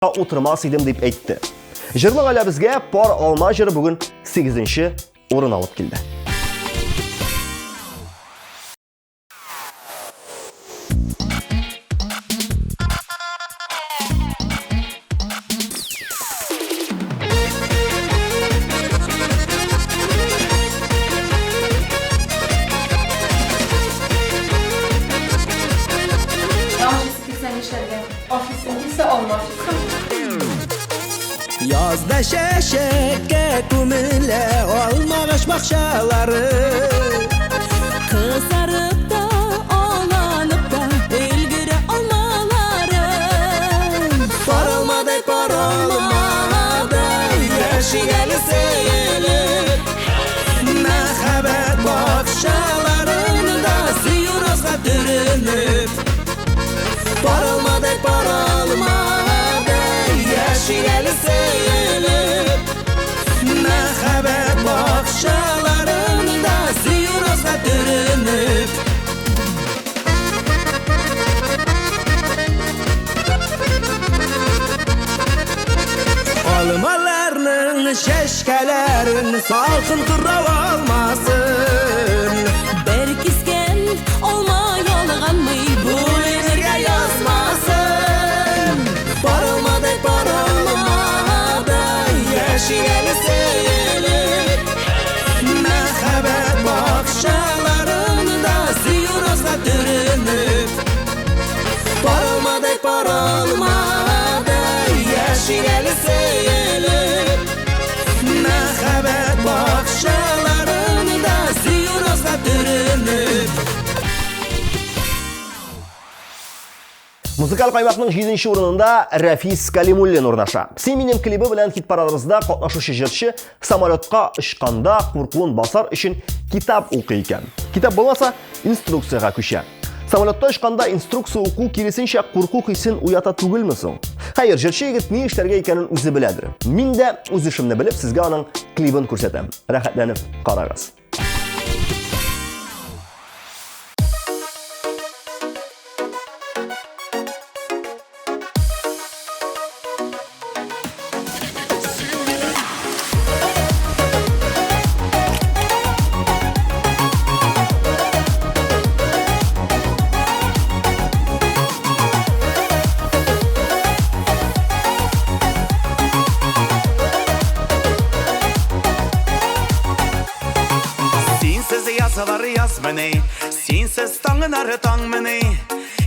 отырмас едім деп әйтті. Жырлық әлі бізге пар алма жыры бүгін 8-ші орын алып келді. Yazda şeşekke kumile olmamış bakşaları Kızarıp da olanıp da ilgiri olmaları Parılmadı parılmadı yaşıyalı seyilir Mehabet bakşalarında siyuruzga dürünüp Parılmadı parılmadı yaşıyalı seyilir Mehabet bakşalarında siyuruzga dürünüp Almalarının şeşkelerin salkın kırrav almasın Berkisken olma yolğanmı bu emirge yazmasın Parılmadı parılmadı yaşıyalı seyilir Mehabet bakşalarında siyuruzga dürünüp Parılmadı parılmadı yaşıyalı seyilir Mehabet bakşalarında siyuruzga dürünüp Музыкаль қаймақтың 7-ші орынында Рафис Калимуллин орнаша. Семенем клибі білән хит парадымызда қатнашушы жыршы самолетқа ұшқанда қорқуын басар үшін китап оқы екен. Китап болмаса инструкцияға көше. Самолетта ұшқанда инструкция оқу керісінше қорқу хисін уята түгілмісің? Хайыр, жыршы егіт не іштерге екенін өзі біләдір. Мен де өз ішімді біліп, сізге аның клибін көрсетем. Рахатланып қарағыз. Sensiz tangın arı tang mini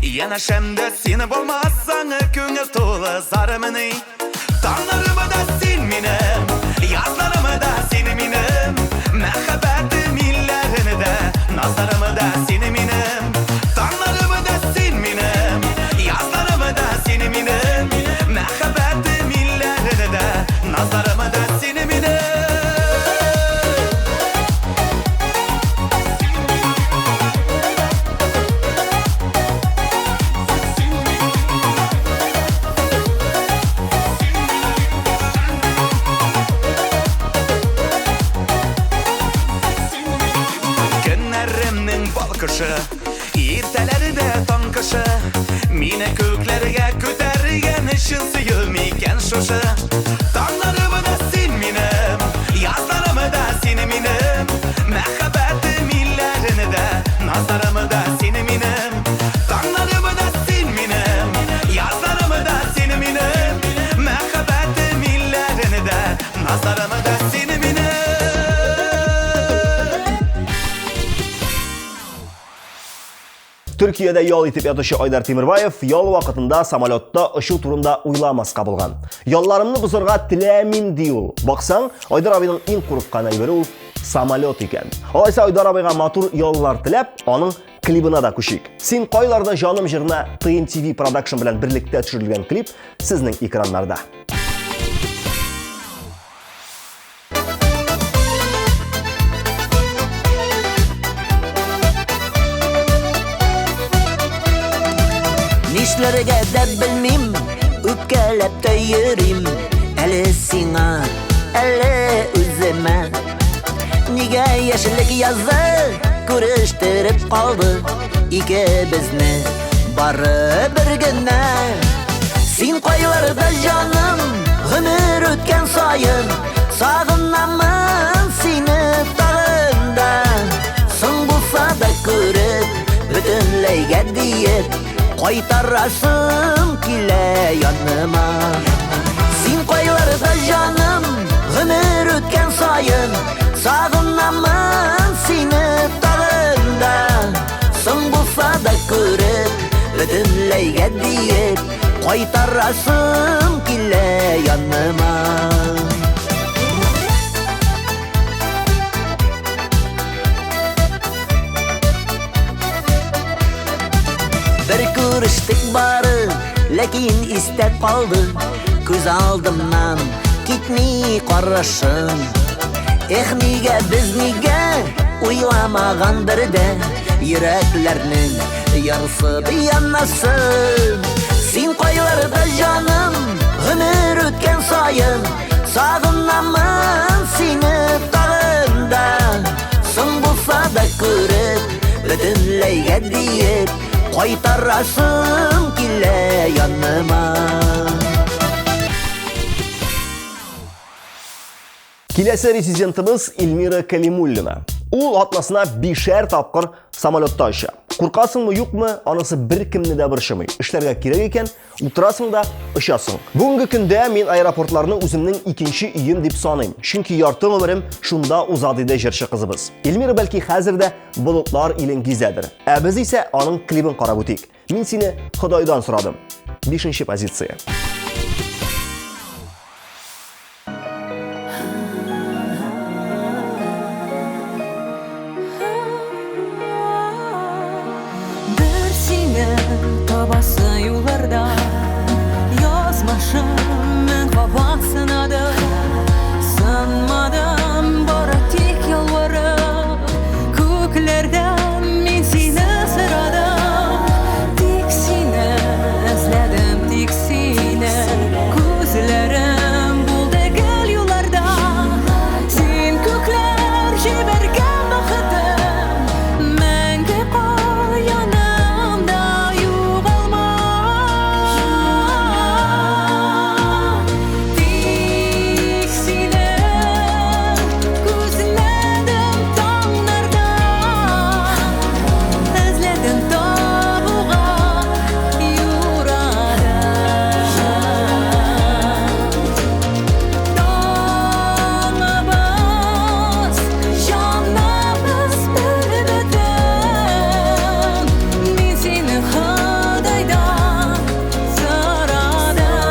Yana şemde seni bolmazsan Köngül to'la zar mini Tanglarımı da sen minim Yazlarımı da seni minim Mehabetim illerini de Nazlarımı da seni minim Tanglarımı da sen minim Yazlarımı da seni minim Mehabetim illerini de Nazlarımı da seni minim Erteleri de tankışı Mine köklerge kötergen Işın suyulmeyken şoşı Tanlarımı da sen minim Yazlarımı da seni minim Mehabetim illerini de Nazlarımı da seni minim Tanlarımı da sen minim Yazlarımı da seni minim Mehabetim illerini de Nazlarımı da seni minim Türkiye'de yol itip yatышы Айдар Темирбаев yol вакытында самолетта ұшу турында уйламаска булган. Yollarымны бузырга теләмим ди ул. Баксаң, Айдар абыйның иң курыккан әйбере ул самолет икән. Алайса Айдар абыйга матур yollar теләп, аның клибына да күшик. Син кайларда жаным жырына TNTV Production белән берлектә төшерелгән клип сезнең экраннарда. Nişlerge de bilmim, üpkelep de yürüm Eli sina, eli üzeme Nige yeşillik yazı, kuruşturup kaldı İki bizni, barı bir güne Син кайларда жаным, гомер өткән сайын, сагынамын сине тагында. Соң булса да күреп, бөтенләйгә диеп, кайтарасым килә яныма. Син кайларда жаным, гомер өткән сайын, сагынамын сине тагында. Соң булса да күреп, бөтенләйгә диеп, кайтарасым килә яныма. Bir күрештек бары, ләкин истә калды. Күз алдымнан китми карашың. Нигә без нигә уйламаган бердә, йөрәкләрнең ярсы янасы. Син кайларда жаным, гомер өткән сайын, сагынамын сине тагында. Соң булса да күреп, бөтенләйгә диеп, кайтарасым килә яныма. Киләсе резидентimiz Эльмира Калимуллина. Ул атнасына 5 тапкыр самолетта оча. Куркасыңмы, юкмы, анысы бер кемне дә борчымый. Эшләргә кирәк икән, утырасың да очасың. Бүгенге көндә мин аэропортларны үземнең икенче өем дип саныйм. Чөнки ярты гомерем шунда узады диде җырчы кызыбыз. Эльмира бәлки хәзер дә болытлар илен гизәдер. Ә без исә аның клибын карап үтик. Мин сине Ходайдан сорадым. 5нче позиция. Табасы юлларда язмашым мен кабасына да санмадым, бары тик ялварып күкләрдән мин сине сорадым. Тик сине эзләдем, тик сине, күзләрем булды гел юлларда. Син күкләр җибәргән бәхетем, мәңге каянымда югалма. Тик сине күзләдем таңнарда, эзләдем табуга юрада. Таңыбыз, җаныбыз бер бөтен, мин сине Ходайдан сорадым.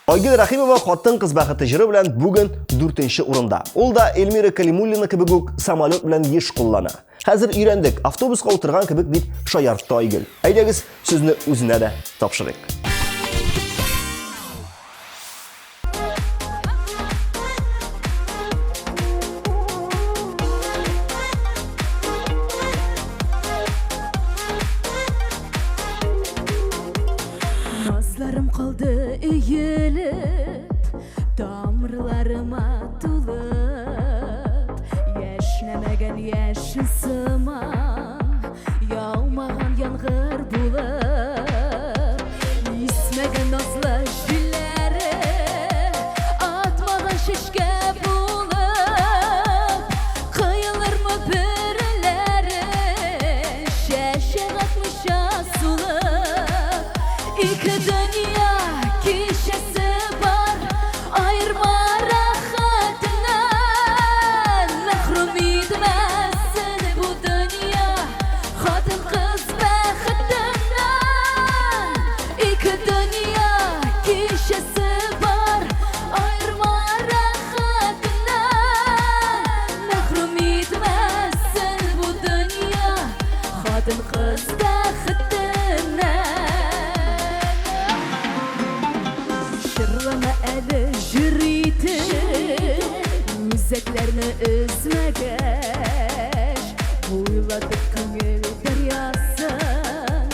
Айгөл Рахимова хатын-кыз бәхете җыры белән бүген 4нче урында. Ул да Эльмира Калимуллина кебек үк самолет белән еш куллана. Хәзер өйрәндек, автобуска утырган кебек дип шаяртты Айгөл. Әйдәгез, сүзне үзенә дә тапшырыйк. Nazlarım kaldı eğilip, damırlarıma tulup, yaşnamagан yaşın sıma, yağmagan yağmur bulup, ismagан nazlı jilleri, atmagan şişke bulup, kıyılırmı birileri, şeşe atmışa sulup. İki dünya kişisi var, ayırma rahatından. Mahrum etmezsin bu dünya, kadın kız bexetinden. İki dünya kişisi var, ayırma rahatından. Mahrum etmezsin bu dünya, kadın kızdan. üzmegəş Uyladık köngül deryasın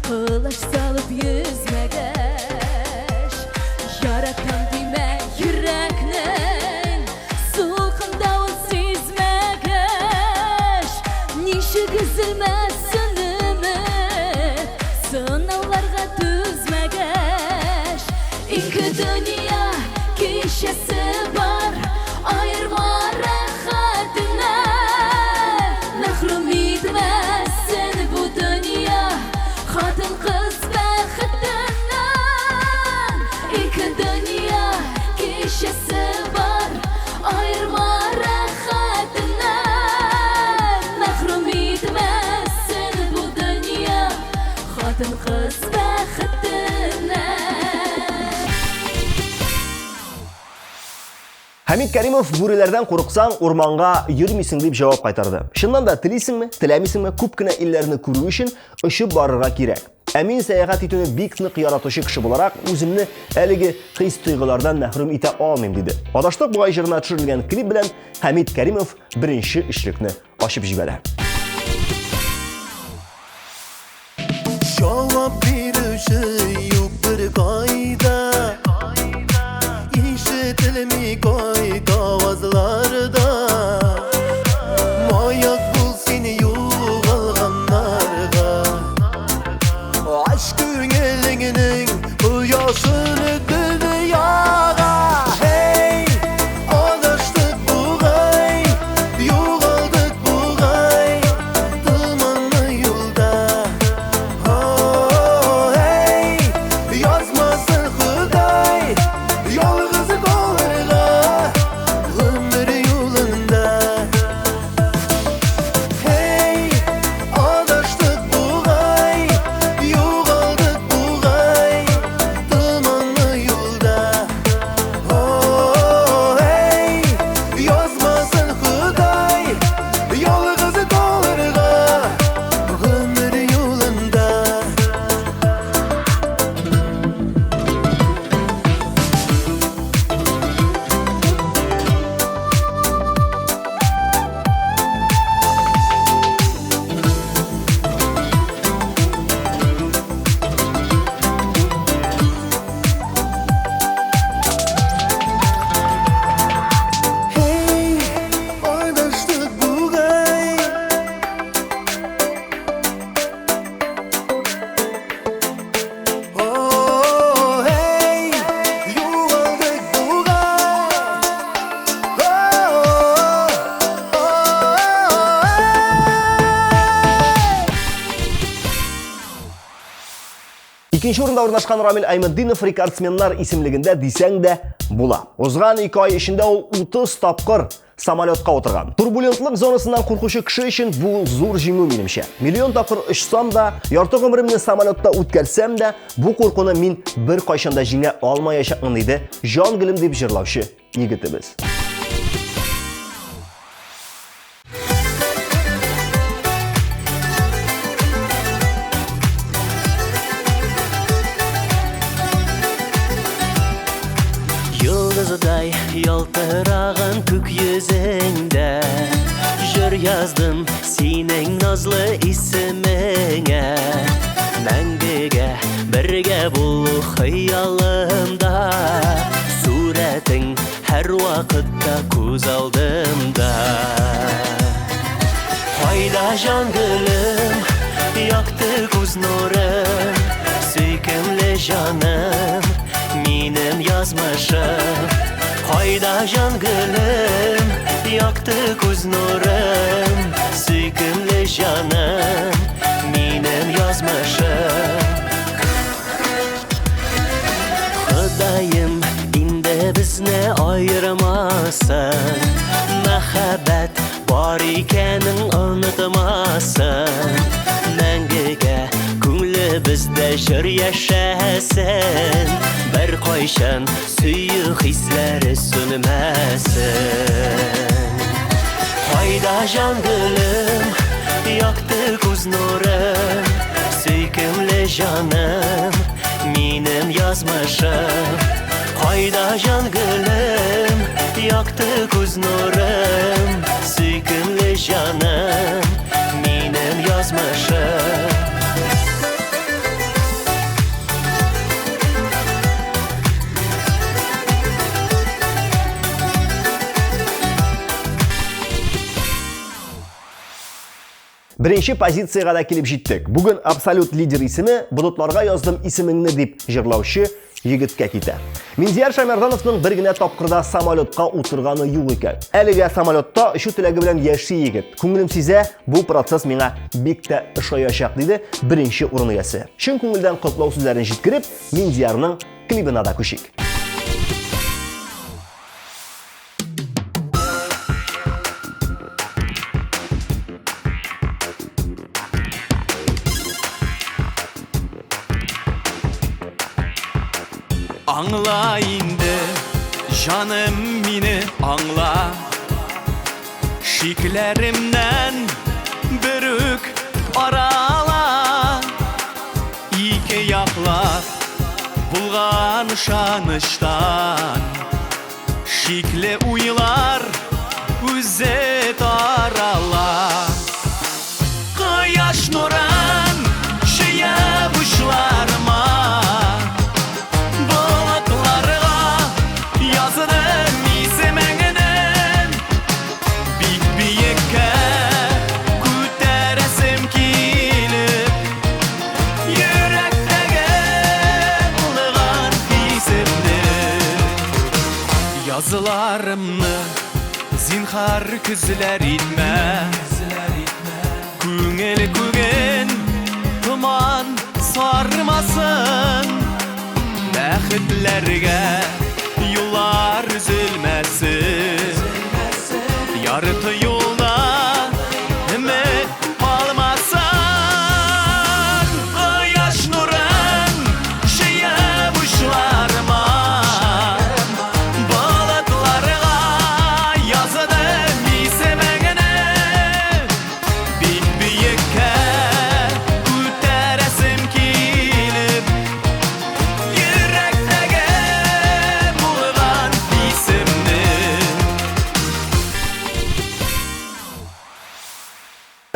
Kılıç salıp yüzmegəş Yaratan dime yüreknin Sulkun davul sizmegəş Nişi güzülmez sınımı Sınavlarga düzmegəş İki dünya kişisi var Ayırma rahatına Mahrum etmezsin bu dünya Kadın kız baxtından İki dünya kişisi var Ayırma rahatına Mahrum etmezsin bu dünya Kadın kız baxtından Хамид Кәримов бүрелерден қорықсаң, орманға йөрмисең дип жауап кайтарды. Шыннан да телисеңме, теләмисеңме, күп кенә илләрне күрү өчен очып барырга кирәк. Ә мин сәяхәт итүне бик нык яратучы кеше буларак, үземне әлеге хис тойгылардан мәхрүм итә алмыйм диде. Адаштык бугай җырына төшерелгән клип белән Хамид Кәримов беренче ишлекне ачып җибәрә. Cevap birisi yok bir kayda İşitilmi kayda avazlarda Mayak bul seni yoğalganlarga Aşkın elinin bu yaşını dünyaya Hey alıştık buğay Yoğaldık buğay Tılmanlı yolda Hey yazmasın Huday Yolgızı kollarga Ömür yolunda Hey alıştık buğay Yoğaldık buğay Tılmanlı yolda Hey yazmasın Huday Yolgızı kollarga Ömür yolunda Hey alıştık buğay Hey yoğaldık buğay Икенче урында урнашкан Рамил Айметдинов рекордсменнар исемлегендә дисәң дә була. Узган 2 ай эчендә ул 30 тапкыр самолетка утырган. Турбулентлык зонасыннан куркучы кеше өчен бу зур җиңү минемчә. Миллион тапкыр очсам да, ярты гомремне самолетта үткәрсәм дә, бу куркуны мин бер кайчан да җиңә алмаячакмын диде Җан Гөлем дип җырлаучы егетебез. Yıldızıday yaltırağın kök yüzünde Jür yazdım senin nazlı ismine Мәңгегә бергә булу хыялымда Суретің һәр вакытта күз алдымда Кайда җан гөлем, якты күз нурым Сөйкемле җаным, минем язмышым Кайда җан гөлем, якты күз нурым Сөйкемле җаным, минем язмышым Ходаем инде безне айырмасын Мәхәббәт бар икәнен онытмасын Мәңгегә күңле бездә җыр яшәсен Бер кайчан сөю хисләре сүнмәсен Кайда җан гөлем, якты күз нурым Сөйкемле җаным, минем язмышым Кайда җан гөлем, Yaktı göz nurun Söykümlü canım Benim yazmışım Birinchi pozitsiyaga da kelib jetdik. Bugun absolut lider ismi bulutlarga yozdim ismingni deb jig'lovchi yigitga ketdi. Minziyar Shamardonovning birgina topqirda samolyotga o'tirgani yo'q ekan. Aliga samolyotda shu tilagi bilan yashli yigit. Ko'nglim siza, bu proses menga bekda ishlayacak dedi birinchi o'rin egasi. Shin ko'ngildan qutlov so'zlarini yetkirib, Minziyarning klibini da ko'shik. Anla indi canım mini anla Şiklerimden bürük arala İki yaklar bulgan şanıştan Şikle uylar üze taralar Kıyaş nuran şeye buşlarma Yazılarımны zinhar küzler itme Күңел күген tuman sarmasın Бәхетләргә юллар üzülmesin Ярты юлда ümit kalmasın Yaş nurun şeye buşlarma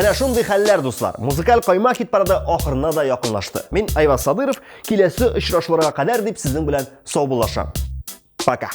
Mana shunday xallar do'stlar. Muzikal qo'yma hit parada oxirina da yaqinlashdi. Men Ayvaz Sadirov kelasi uchrashuvlarga qadar deb sizning bilan sog' bo'lasham. Пока.